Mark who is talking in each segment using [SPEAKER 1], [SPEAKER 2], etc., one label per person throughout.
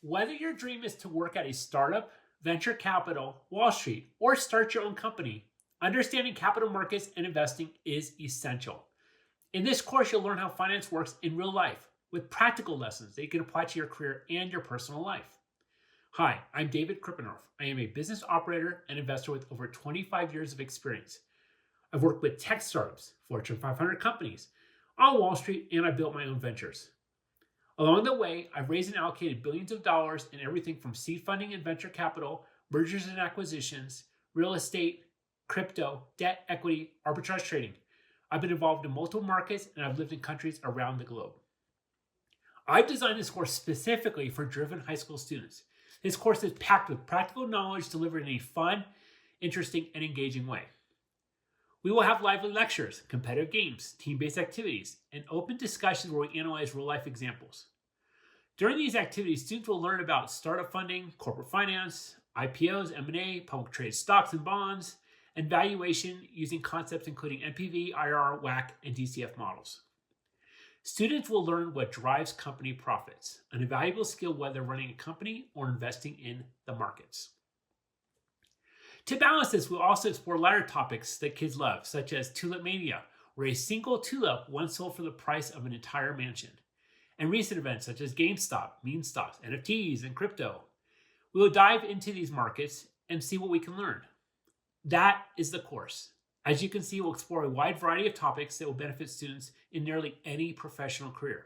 [SPEAKER 1] Whether your dream is to work at a startup, venture capital, Wall Street, or start your own company, understanding capital markets and investing is essential. In this course, you'll learn how finance works in real life with practical lessons that you can apply to your career and your personal life. Hi, I'm David Krippendorf. I am a business operator and investor with over 25 years of experience. I've worked with tech startups, Fortune 500 companies, on Wall Street, and I've built my own ventures. Along the way, I've raised and allocated billions of dollars in everything from seed funding and venture capital, mergers and acquisitions, real estate, crypto, debt, equity, arbitrage trading. I've been involved in multiple markets and I've lived in countries around the globe. I've designed this course specifically for driven high school students. This course is packed with practical knowledge delivered in a fun, interesting, and engaging way. We will have lively lectures, competitive games, team-based activities, and open discussions where we analyze real-life examples. During these activities, students will learn about startup funding, corporate finance, IPOs, M&A, public traded stocks and bonds, and valuation using concepts including NPV, IRR, WACC, and DCF models. Students will learn what drives company profits, an invaluable skill whether running a company or investing in the markets. To balance this, we'll also explore lighter topics that kids love, such as tulip mania, where a single tulip once sold for the price of an entire mansion, and recent events such as GameStop, meme stocks, NFTs, and crypto. We will dive into these markets and see what we can learn. That is the course. As you can see, we'll explore a wide variety of topics that will benefit students in nearly any professional career.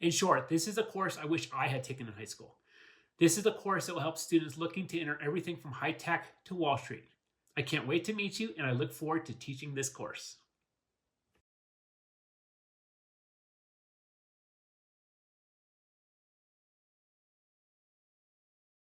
[SPEAKER 1] In short, this is a course I wish I had taken in high school. This is a course that will help students looking to enter everything from high tech to Wall Street. I can't wait to meet you, and I look forward to teaching this course.